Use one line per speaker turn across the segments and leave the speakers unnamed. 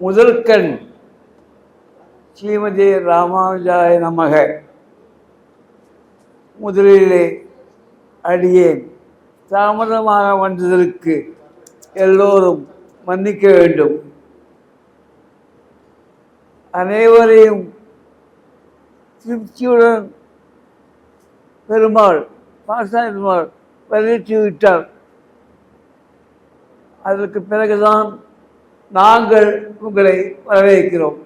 முதல் கண் ஸ்ரீமதி ராமானுஜாய நமக. முதலிலே அடியேன் தாமதமாக வந்ததற்கு எல்லோரும் மன்னிக்க வேண்டும். அனைவரையும் திருப்தியுடன் பெருமாள் பாசாய பெருமாள் வரவேற்று விட்டார். அதற்கு பிறகுதான் நாங்கள் உங்களை வரவேற்கிறோம்.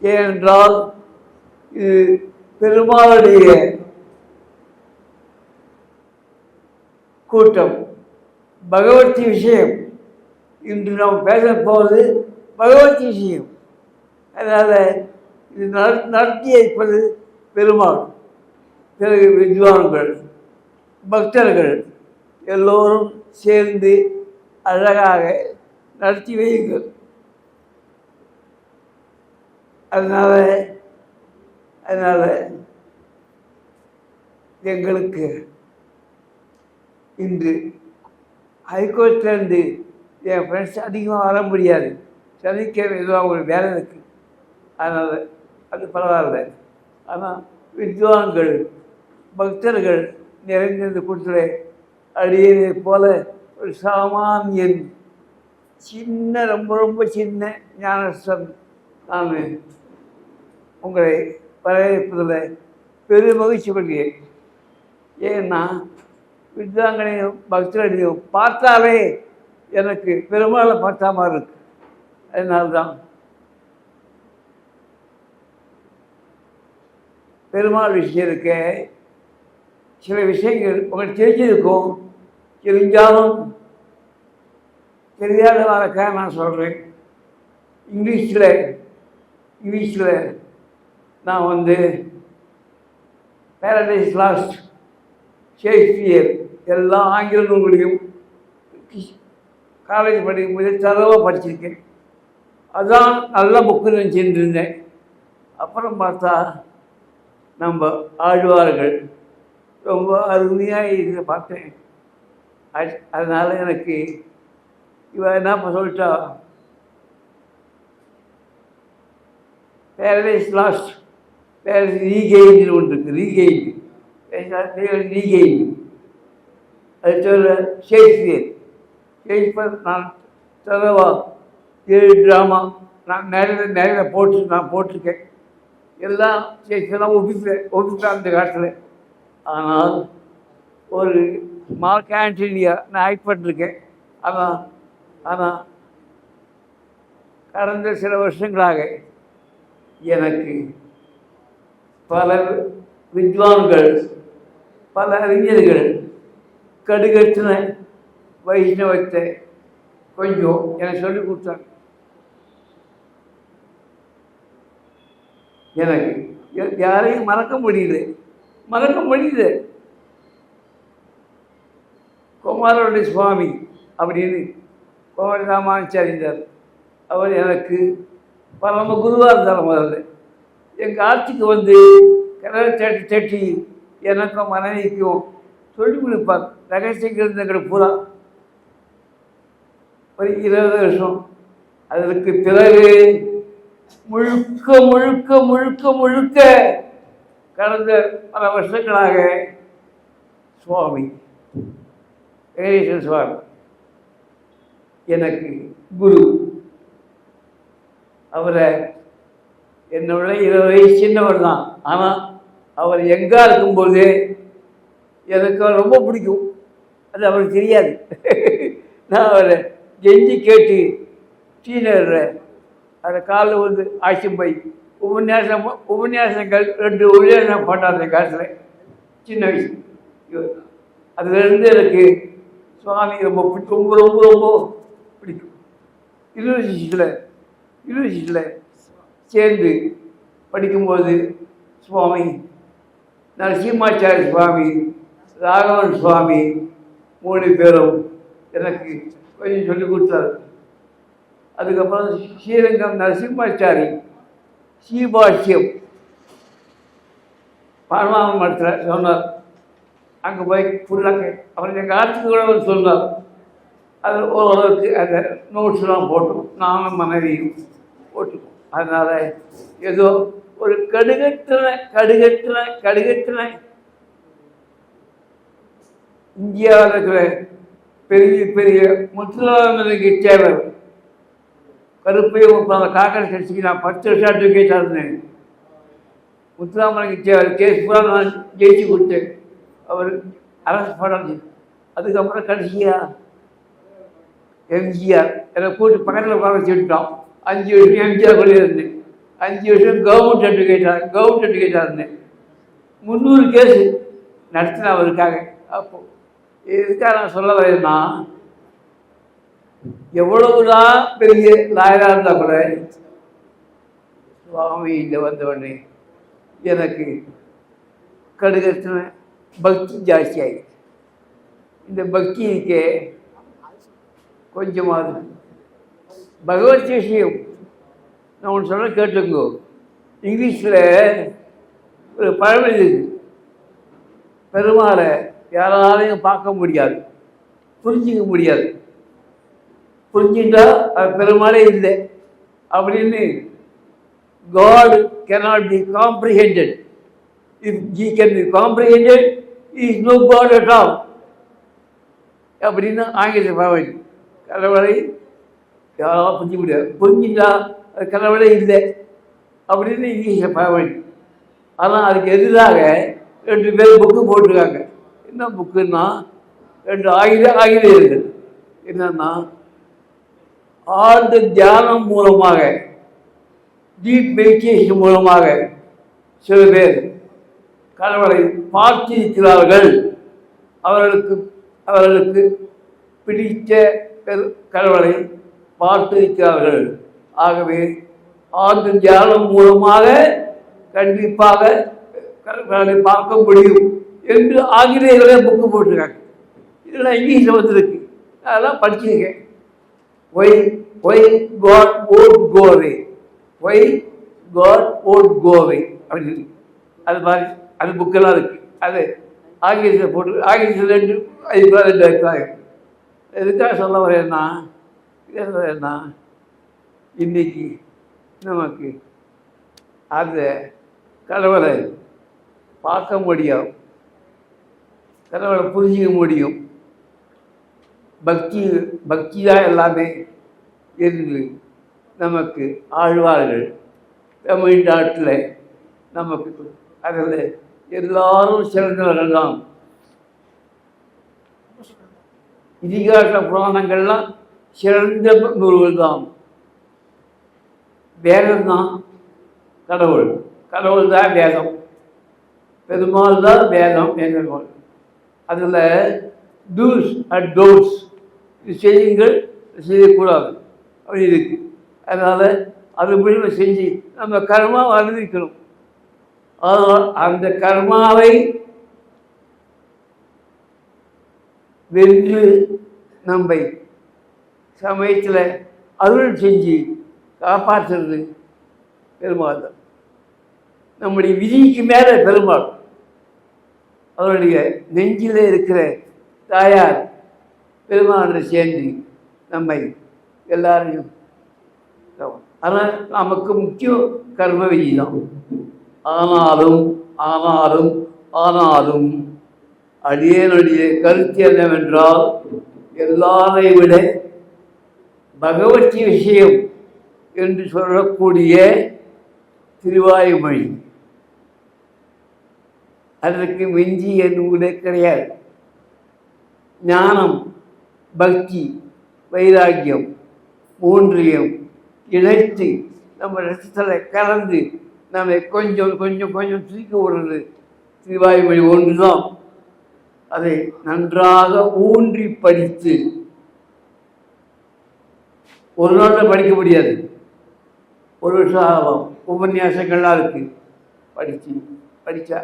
ஏனென்றால் இது பெருமாளுடைய கூட்டம், பகவத் விஷயம். இன்று நாம் பேசப்போவது பகவத் விஷயம். அதனால் இது நடத்தி வைப்பது பெருமாள். பிறகு வித்வான்கள், பக்தர்கள் எல்லோரும் சேர்ந்து அழகாக நடத்தி வையுங்கள். அதனால் எங்களுக்கு இன்று ஹைகோர்ட்லேருந்து என் ஃப்ரெண்ட்ஸ் அதிகமாக வர முடியாது. சனிக்கிழமை எதுவாக ஒரு வேலை இருக்குது. அதனால் அது பரவாயில்ல. ஆனால் வித்வான்கள், பக்தர்கள் நிறைந்த கூட்டத்தில் அடியதை போல ஒரு சாமானியன், சின்ன ரொம்ப ரொம்ப சின்ன ஞானஸ்தன் நான் உங்களை வரவேற்பதில் பெரும் மகிழ்ச்சி கொள்கிறேன். ஏன்னா வித்வான்களையும் பக்தர்களையும் பார்த்தாலே எனக்கு பெருமாளை பார்த்தா மாதிரி இருக்கு. அதனால்தான் பெருமாள் விஷயம் இருக்க சில விஷயங்கள் உங்களுக்கு தெரிஞ்சிருக்கும். தெரிஞ்சாலும் தெரியாத வரக்காக நான் சொல்கிறேன். இங்கிலீஷில் நான் வந்து பேரடைஸ் லாஸ்ட், ஷேக்ஸ்பியர் எல்லா ஆங்கில நூல்களையும் காலேஜ் படிக்கும்போது தரவாக படிச்சிருக்கேன். அதுதான் நல்ல புக்கு நினச்சிட்டு இருந்தேன். அப்புறம் பார்த்தா நம்ம ஆழ்வார்கள் ரொம்ப அருமையாக இதை பார்த்தேன். அதனால் எனக்கு இவன் என்ன இப்போ சொல்லிட்டா, பேரடைஸ் லாஸ்ட், பேரடைஸ் ரீகெயின்னு ஒன்று இருக்குது. ரீகெயின் அது தவிர ஷேக்ஸ்பியர் நான் தரவா 7 ட்ராமா நான் நிறைய போட்டிருக்கேன். எல்லாம் ஷேக்ஸ்பியர்லாம் ஒப்பிப்பேன் அந்த காலத்தில். ஆனால் ஒரு மார்க் ஆண்டனியா நான் ஆக்ட் பண்ணிருக்கேன். ஆனால் கடந்த சில வருஷங்களாக எனக்கு பல வித்வான்கள், பல அறிஞர்கள் கடுகட்டின வைஷ்ணவத்தை கொஞ்சம் எனக்கு சொல்லிக் கொடுத்தாங்க. எனக்கு யாரையும் மறக்க முடியல. குமாரவள்ளி சுவாமி அப்படின்னு குமார ராமானுச்சாரியார், அவர் எனக்கு பரம குருவாக இருந்தார். முதல்ல எங்கள் ஆட்சிக்கு வந்து கிணறு தட்டி எனக்கும் மனைவிக்கும் சொல்லிக் கொடுப்பார். ரகசியங்கள் இருந்தவங்களுக்கு பூரா ஒரு 20 வருஷம். அதற்கு பிறகு முழுக்க முழுக்க முழுக்க முழுக்க கடந்த பல வருஷங்களாக சுவாமி வெங்கடேஸ்வர சுவாமி எனக்கு குரு. அவரை என்னோட 20 வயசு சின்னவர் தான். ஆனால் அவர் எங்கே இருக்கும்போது எனக்கு ரொம்ப பிடிக்கும். அது அவருக்கு தெரியாது. நான் அவரை கெஞ்சி கேட்டு டீனர்ற அதை காலில் வந்து ஆட்சியம் போய் உபன்யாசங்கள் 2 உபன்யாசம் போட்டார் அந்த காலத்தில், சின்ன வயசு. அதுலேருந்து எனக்கு சுவாமி ரொம்ப ரொம்ப ரொம்ப ரொம்ப பிடிக்கும். யூனிவர்சிட்டியில் சேர்ந்து படிக்கும்போது சுவாமி நரசிம்மாச்சாரிய சுவாமி, ராகவன் சுவாமி 3 பேரும் எனக்கு கொஞ்சம் சொல்லிக் கொடுத்தார். அதுக்கப்புறம் ஸ்ரீரங்கம் நரசிம்மாச்சாரி ஸ்ரீபாஷ்யம் பரமாம மடத்தில் சொன்னார். அங்கே போய் ஃபுல்லாக அப்புறம் எங்கள் ஆட்சிக்கு கூட அவர் சொன்னார். அது ஓரளவுக்கு அந்த நோட்ஸ்லாம் போட்டோம், நானும் மனைவியும் போட்டுப்போம். அதனால் ஏதோ ஒரு கடுகட்டின இந்தியாவில் இருக்கிற பெரிய பெரிய முத்துராமலிங்க தேவர் கருப்பையும் காக்கடை கட்சிக்கு நான் 10 வருஷம் அட்வொகேட்டாக இருந்தேன். முத்துராமலிங்க தேவர் கேஸ் பூரா நான் ஜெயிச்சு கொடுத்தேன். அவர் அரசு படம். அதுக்கப்புறம் கடைசியாக எம்ஜிஆர் என்னை கூட்டு பக்கத்தில் உட்கார வச்சுட்டோம். 5 வருஷம் எம்ஜிஆர் கூட இருந்தேன். 5 வருஷம் கவர்மெண்ட் அட்வொகேட்டாக இருந்தேன். 300 கேஸு நடத்தினேன் அவருக்காக. அப்போது எதுக்காக நான் சொல்ல வரேன்னா, எவ்வளவுதான் பெரிய லாயராக இருந்தால் கூட சுவாமி இங்கே வந்தவொடனே எனக்கு கடுகத்தின பக்தி ஜாஸ்தி ஆகிடுச்சு. இந்த பக்தி இருக்கே கொஞ்சமாவது பகவத் விஷயம் நான் ஒன்று சொல்ல கேட்டுங்கோ. இங்கிலீஷில் ஒரு பழமொழி இருக்குது, பெருமாளை யாராலையும் பார்க்க முடியாது, புரிஞ்சிக்க முடியாது, புரிஞ்சுட்டா அது பெருமாளே இல்லை அப்படின்னு. God cannot be comprehended. If he can be comprehended, he is no God at all அப்படின்னு ஆங்கில பழமொழி. கடவுளை யாராலும் புரிஞ்சிக்க முடியாது, புரிஞ்சுட்டா அது கடவுளே இல்லை அப்படின்னு இங்கிலீஷில் பழமொழி. ஆனால் அதுக்கு எதிராக 2 பேர் புக்கு போட்டிருக்காங்க. என்ன புக்குன்னா, 2 ஆங்கிலேயர்கள் என்னன்னா, ஆழ்ந்த தியானம் மூலமாக, டீப் மெடிடேஷன் மூலமாக சில பேர் கடவுளை பார்த்திருக்கிறார்கள். அவர்களுக்கு பிடித்த கடவுளை பார்த்திருக்கிறார்கள். ஆகவே ஆழ்ந்த தியானம் மூலமாக கண்டிப்பாக கடவுளை பார்க்க முடியும் என்று ஆங்கிலேயர்களே புக்கு போட்டிருக்காங்க. இதெல்லாம் இங்கிலீஷில் வந்திருக்கு, அதெல்லாம் படிச்சிருக்கேன். ஒய் காட் ஓட் கோவே, ஒய் காட் ஓட் கோவே அப்படின்னு அது மாதிரி அது புக்கெல்லாம் இருக்குது. அது ஆங்கிலத்தில் போட்டு ஆங்கிலத்தில் 2 அபிப்பிராயம். எதுக்காக சொல்ல வரேன்னா, இன்னைக்கு நமக்கு அந்த கடவுளை பார்க்க முடியும், கடவுளை புரிஞ்சிக்க முடியும். பக்தி தான் எல்லாமே என்று நமக்கு ஆழ்வார்கள் தமிழ்நாட்டில் நமக்கு அதில் எல்லாரும் சிறந்தவர்கள் தான். இதிகாச புராணங்கள்லாம் சிறந்த நூல்கள் தான். வேதம் தான் கடவுள் தான் வேதம், பெருமாள் தான் வேதம். அதில் டூஸ் அண்ட் டோன்ட்ஸ், இது செய்யுங்கள், செய்யக்கூடாது அப்படி இருக்கு. அதனால் அதுபடி நம்ம செஞ்சு நம்ம கர்மாவை அனுபவிக்கணும். ஆனால் அந்த கர்மாவை வென்று நம்மை சமயத்தில் அருள் செஞ்சு காப்பாற்றுறது பெருமாள் தான். நம்முடைய விதிக்கு மேலே பெருமாள், அவருடைய நெஞ்சில் இருக்கிற தாயார் பெருமாளை சேர்ந்து நம்மை எல்லாரையும். ஆனால் நமக்கு முக்கியம் கர்ம விதி தான். ஆனாலும் அடியனுடைய கருத்து என்னவென்றால், எல்லாரை விட பகவத் விஷயம் என்று சொல்லக்கூடிய திருவாய்மொழி, அதற்கு மிஞ்சிய நூலே கிடையாது. ஞானம், பக்தி, வைராக்கியம் 3ஐயும் இணைத்து நம்ம ரசத்தில் கலந்து நம்ம கொஞ்சம் தூக்கி விடுறது திருவாய்மொழி ஒன்று தான். அதை நன்றாக ஊன்றி படித்து, ஒரு நாளில் படிக்க முடியாது, ஒரு வருஷம் ஆகலாம். உபன்யாசங்கள்லாம் இருக்குது, படித்தா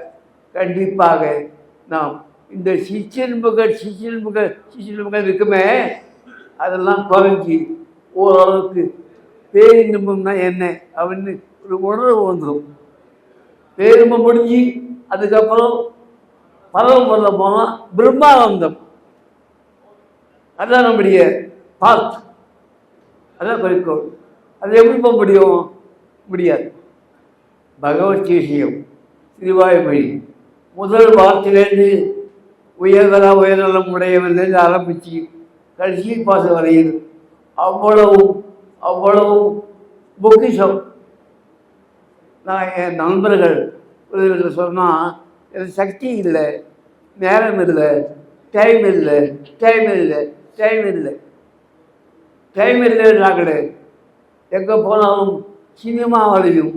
கண்டிப்பாக நாம் இந்த சிச்சன் புகழ் இருக்குமே, அதெல்லாம் குறைஞ்சி ஓரளவுக்கு பேரின்பம்னா என்ன அப்படின்னு ஒரு உணர்வு வந்துடும். பேரின்பம் முடிஞ்சு அதுக்கப்புறம் பரவ போனால் பிரம்மானந்தம். அதுதான் நம்முடைய பாத், அதான் குறிக்கோள். அது எப்படி போக முடியும்? முடியாது. பகவத் விஷயம் திருவாய்மொழி முதல் வார்த்தையிலேருந்து உயர்தர உயர்நலம் உடையவன்லேருந்து ஆரம்பித்து கடைசி பாச வரையில் அவ்வளவும் அவ்வளவும் பொக்கிஷம். நான் என் நண்பர்கள் சொன்னால் எனக்கு சக்தி இல்லை, நேரம் இல்லை, டைம் இல்லை, டைம் இல்லை, டைம் இல்லை, டைம் இல்லைன்னா கிடையாது. எங்கே போனாலும் சினிமாவிலையும்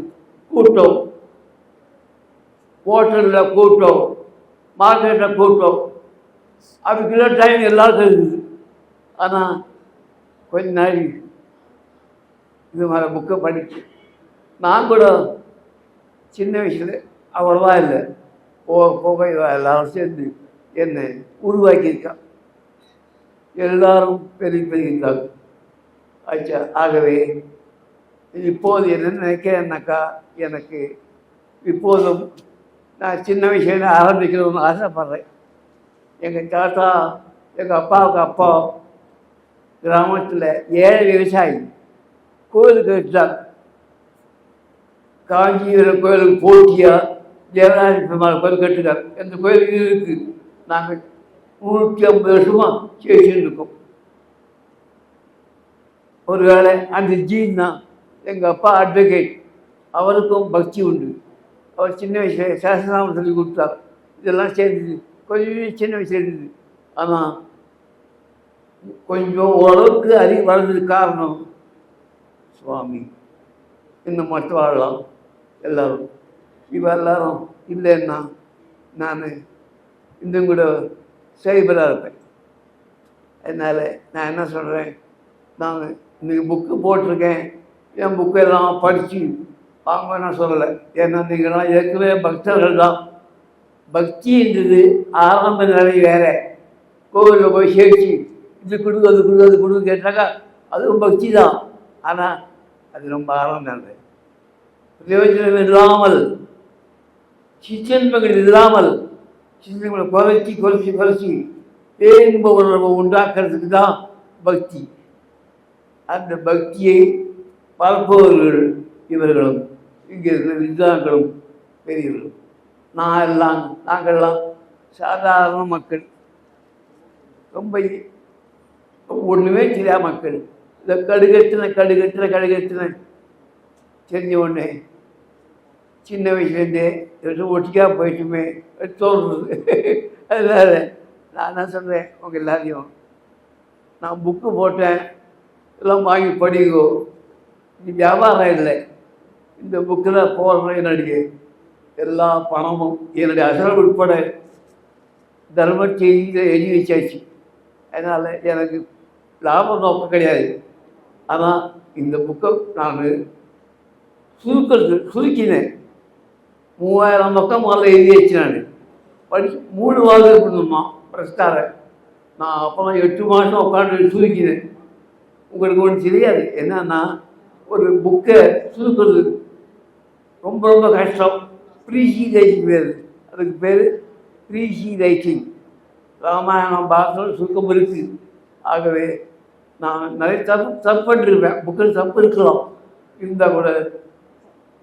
கூட்டம், ஹோட்டலில் கூட்டம், மார்க்கெட்டில் கூட்டம், அதுக்குள்ள டைம் எல்லாருக்கும் இருக்குது. ஆனால் கொஞ்ச நாள் இது மாதிரி புக்கை படித்து நான் கூட சின்ன வயசில் அவ்வளவா இல்லை, போக போக எல்லாரும் சேர்ந்து என்னை உருவாக்கியிருக்கான். எல்லாரும் பெரிய பெரியிருக்காங்க. ஆச்சா, ஆகவே இப்போது என்ன நினைக்கிறேன்னாக்கா, எனக்கு இப்போதும் நான் சின்ன வயசுல ஆரம்பிக்கணும்னு ஆசைப்பட்றேன். எங்கள் தாத்தா, எங்கள் அப்பாவுக்கு அப்பா கிராமத்தில் ஏழை விவசாயி கோயிலுக்கு கட்டிட்டாங்க. காஞ்சிபுரம் கோயிலுக்கு போட்டியாக தேவராஜ பெருமாள் கோயில் கட்டுக்கார். அந்த கோயில் இருக்குது. நாங்கள் 150 வருஷமாக சேஷன் இருக்கோம். ஒரு வேளை அந்த ஜீன் தான் எங்கள் அப்பா அட்வொகேட், அவருக்கும் பக்தி உண்டு. அவர் சின்ன வயசில் சாஸ்திரநாமம் சொல்லி கொடுத்தார். இதெல்லாம் சேர்ந்தது கொஞ்சம் சின்ன வயசு இருந்தது. ஆனால் கொஞ்சம் ஓரளவுக்கு அறிவு வளர்ந்ததுக்கு காரணம் சுவாமி. இன்னும் மற்ற வாழலாம் எல்லோரும். இவ எல்லாரும் இல்லைன்னா நான் இன்னும் கூட சைபராக இருப்பேன். அதனால் நான் என்ன சொல்கிறேன், நான் இன்றைக்கி புக்கு போட்டிருக்கேன், என் புக்கெல்லாம் படித்து வாங்க நான் சொல்லலை. ஏன்னா நீங்கள்லாம் ஏற்கனவே பக்தர்கள் தான். பக்தின்றது ஆரம்ப நிலை வேறு. கோவிலில் போய் சேர்த்து இது கொடு அது கொடு அது கொடுன்னு கேட்டாக்கா அதுவும் பக்தி தான். ஆனால் அது ரொம்ப ஆரம்ப நிலை. பிரயோஜனம் இல்லாமல், சிற்றன்பங்கள் இல்லாமல், சிந்தங்களை குறைச்சி குறைச்சி குறைச்சி பேரின்ப உணர்வை உண்டாக்குறதுக்கு தான் பக்தி. அந்த பக்தியை பரப்புவர்கள் இவர்களும் இங்கே இருக்கிற வித்வான்களும் பெரியவர்களும். நாங்கள்லாம் சாதாரண மக்கள், ரொம்ப ஒன்றுமே தெரியாத மக்கள். இந்த கடுகத்தின தெரிஞ்ச உடனே சின்ன வயசுலேருந்தே ஒட்டிக்காக போயிட்டுமே தோன்றுறது. அதனால் நான் என்ன சொல்கிறேன், உங்கள் எல்லாரையும் நான் புக்கு போட்டேன், எல்லாம் வாங்கி படிங்கோ. இது வியாபாரம் இல்லை. இந்த புக்கில் போடுற என்னுடைய எல்லா பணமும் என்னுடைய அசல் உட்பட தர்ம செய்தியில் எழுதி வச்சாச்சு. அதனால் எனக்கு லாபம் நோக்கம் கிடையாது. ஆனால் இந்த புக்கை நான் சுருக்கினேன். 3000 பக்கம் முதல்ல எழுதி வச்சு நான் படித்து 3 வாரம் பண்ணணுமா பிரஸ்தாரை. நான் அப்போலாம் 8 மாதம் உட்காந்து சுருக்கினேன். உங்களுக்கு ஒன்று தெரியாது என்னன்னா, ஒரு புக்கை சுருக்கிறது ரொம்ப ரொம்ப கஷ்டம். ப்ரீசி ரைட்டிங் பேர், அதுக்கு பேர் ப்ரீசி ரைட்டிங். ராமாயணம் பாரதம் சுருக்கம் இருக்குது. ஆகவே நான் நிறைய தப்பு பண்ணிருப்பேன். புக்கில் தப்பு இருக்கலாம், இருந்தால் கூட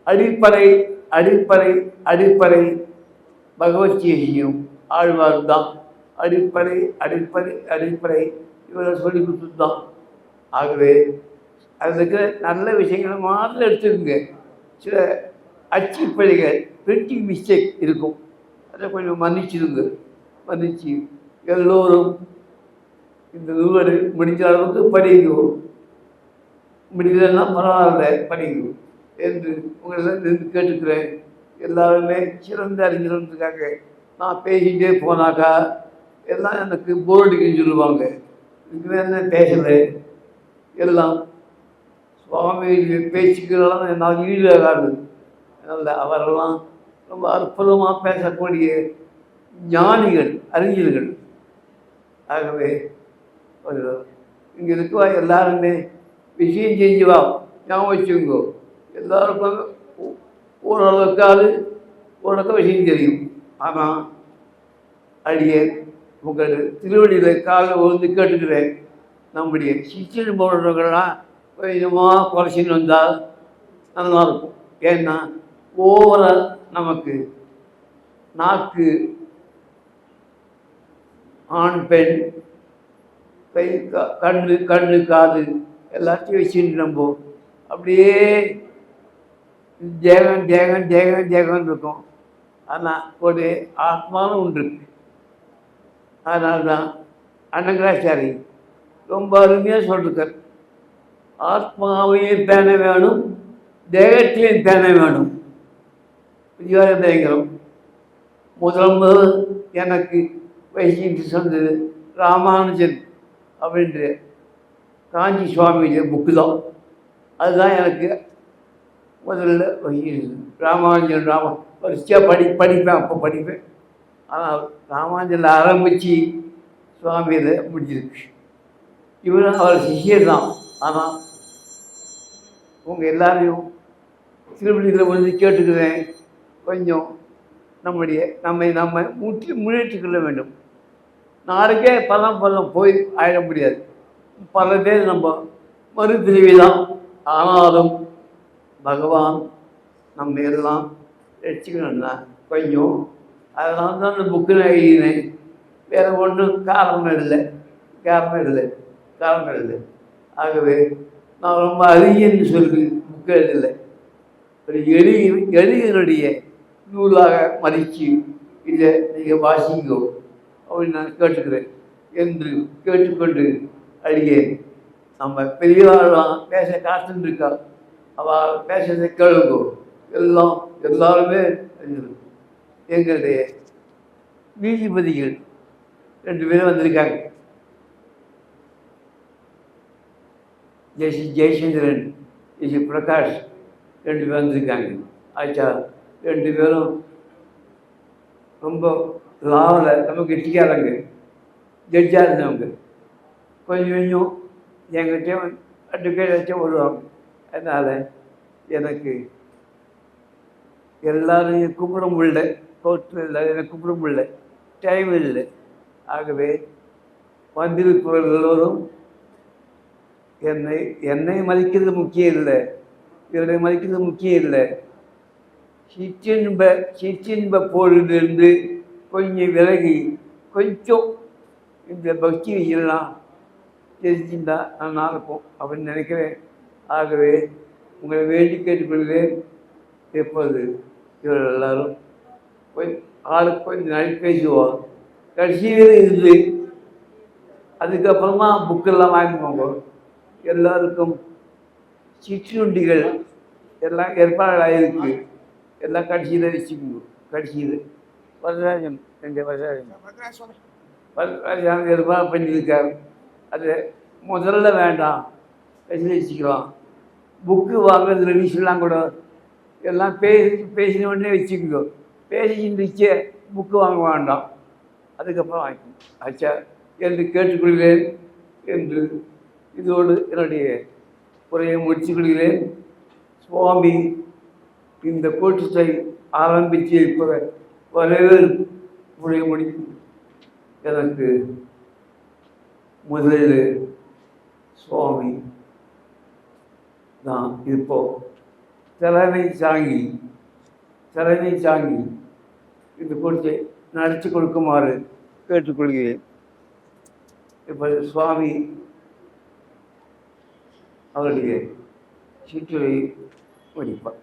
அடிப்படை அடிப்படை அடிப்படை பகவத்கீதையும் ஆழ்வார் தான். அடிப்படை அடிப்படை அடிப்படை இவரை சொல்லி கொடுத்தது தான். ஆகவே அதுக்கு நல்ல விஷயங்களை மாத்திரம் எடுத்துக்கோங்க. சில அச்சுப்படிகள் பிரிண்டிங் மிஸ்டேக் இருக்கும், அதை கொஞ்சம் மன்னிச்சிருங்க. மன்னிச்சு எல்லோரும் இந்த நூலை முடிஞ்ச அளவுக்கு படிங்கோ, முடியலன்னா பரவாயில்ல படிங்கோ என்று உங்களெல்லாம் இருந்து கேட்டுக்கிறேன். எல்லாருமே சிறந்த அறிஞர்களுக்காக நான் பேசிகிட்டே போனாக்கா எல்லாம் எனக்கு போர்டுக்குன்னு சொல்லுவாங்க. இதுக்கு என்ன பேசலை, எல்லாம் சுவாமி பேச்சுக்கிறதெல்லாம் என்னால் ஈடாகாது. அதனால் அவரெல்லாம் ரொம்ப அற்புதமாக பேசக்கூடிய ஞானிகள், அறிஞர்கள். ஆகவே இங்கே இருக்குவா எல்லாருமே விஷயம் செஞ்சுவா, ஞாபகம் வச்சுங்கோ. எல்லாருக்கும் ஓரளவுக்காவது ஓரளவுக்கு விஷயம் தெரியும். ஆனால் அடியே உங்கள் திருவடியில் காலை வந்து கேட்டுக்கிறேன். நம்முடைய சிக்கன் போடுறவங்கெல்லாம் கொஞ்சமாக குறைச்சின்னு வந்தால் நல்லாயிருக்கும். ஏன்னா ஓவரால் நமக்கு நாக்கு, ஆண் பெண், கை, கண்ணு காது எல்லாத்தையும் வச்சுட்டு நம்ம அப்படியே தேகம் தேகம் தேகம் தேகம் இருக்கும். ஆனால் ஒரு ஆத்மாவும் உண்டு. அதனால்தான் அன்னங்கராச்சாரி ரொம்ப அருமையாக சொல்லிருக்கார், ஆத்மாவையும் பேண வேணும், தேகத்திலையும் பேண வேணும். பயங்கரம். முதல் எனக்கு வயசு சொன்னது ராமானுஜன் அப்படின்ற காஞ்சி சுவாமியுடைய புக்கு தான். அதுதான் எனக்கு முதல்ல வகிக்கிறது. ராமானுஜன் வரிசையாக படிப்பேன். அப்போ படிப்பேன். ஆனால் ராமானுஜனில் ஆரம்பித்து சுவாமியில் முடிஞ்சிருக்கு. இவரும் அவர் சிஷியர் தான். ஆனால் உங்கள் எல்லாரையும் திருப்பதியில் வந்து கேட்டுக்கிறேன், கொஞ்சம் நம்ம முன்னேற்றிக் கொள்ள வேண்டும். நாளைக்கே பலம் போய் ஆயிட முடியாது. பல பேர் நம்ம மறுபிரிவி தான். ஆனாலும் பகவான் நம்ம எல்லாம் வச்சுக்கணும்னா கொஞ்சம் அதனால தான் அந்த புக்கில் எழுதினேன். வேறு ஒன்றும் காரணம் இல்லை. ஆகவே நான் ரொம்ப அறிஞன்னு சொல்லி புக்கு எழுதலை, ஒரு எளியனுடைய நூலாக மதித்து இதை நீங்கள் வாசிங்கோ அப்படின்னு நான் கேட்டுக்கிறேன் என்று கேட்டுக்கொண்டு அடியே நம்ம பெரியவாழ்லாம் பேச காத்துருக்கா, அவள் பேசுறதை கேளுங்கோ. எல்லாருமே எங்களுடைய நீதிபதிகள் 2 பேரும் வந்திருக்காங்க. ஜெயசந்திரன், பிரகாஷ் 2 பேர் வந்திருக்காங்க. ஆச்சா 2 பேரும் ரொம்ப லாவில் நமக்கு கெட்டிக்காரங்க, ஜட்ஜாக இருந்தவங்க. கொஞ்சம் என்கிட்ட அட்வொகேட் வச்சா வருவாங்க. அதனால் எனக்கு எல்லாரையும் கூப்பிட முடியல, கோர்ட்டில் எனக்கு கூப்பிட முடியல, டைம் இல்லை. ஆகவே வந்திருப்பவர்கள் எல்லோரும் என்னை மதிக்கிறது முக்கியம் இல்லை, இவரை மதிக்கிறது முக்கியம் இல்லை. சிற்றின்ப பொருளிலிருந்து கொஞ்சம் விலகி கொஞ்சம் இந்த பக்தி விஷயம்லாம் தெரிஞ்சுட்டா நல்லா இருக்கும் அப்படின்னு நினைக்கிறேன். ஆகவே உங்களை வேண்டி கேட்டுக்கொள்கிறேன். எப்போது இவர்கள் எல்லாரும் ஆளுக்கு கொஞ்சம் நாள் பேசுவோம். கடைசியில் இருந்து அதுக்கப்புறமா புக்கெல்லாம் வாங்கிப்போங்க. எல்லாருக்கும் சிற்றுண்டிகள் எல்லாம் ஏற்பாடாகிருக்கு. எல்லாம் கடைசியில் வச்சுக்கோங்க. கடைசியில் வரராஜன், எங்கள் வரராஜன் ஏற்பாடு பண்ணியிருக்காரு. அது முதல்ல வேண்டாம், கடைசியில் வச்சுக்கலாம். புக்கு வாங்குறது ரெடிஷன்லாம் கூட எல்லாம் பேசின உடனே வச்சுக்கோங்க. பேசிட்டு புக்கு வாங்க வேண்டாம், அதுக்கப்புறம் வாங்கிக்கணும். ஆச்சா என்று கேட்டுக்கொள்கிறேன் என்று இதோடு என்னுடைய உரையை முடிச்சுக்கொள்கிறேன். சுவாமி இந்த கூட்டத்தை ஆரம்பித்து இப்போ வரவேற்புடைய முடியும். எனக்கு முதலில் சுவாமி தான் இப்போ தலைமை சாங்கி இந்த கூட்டத்தை நடத்தி கொடுக்குமாறு கேட்டுக்கொள்கிறேன். இப்போ சுவாமி அவருடைய சிற்றுரை முடிப்பார்.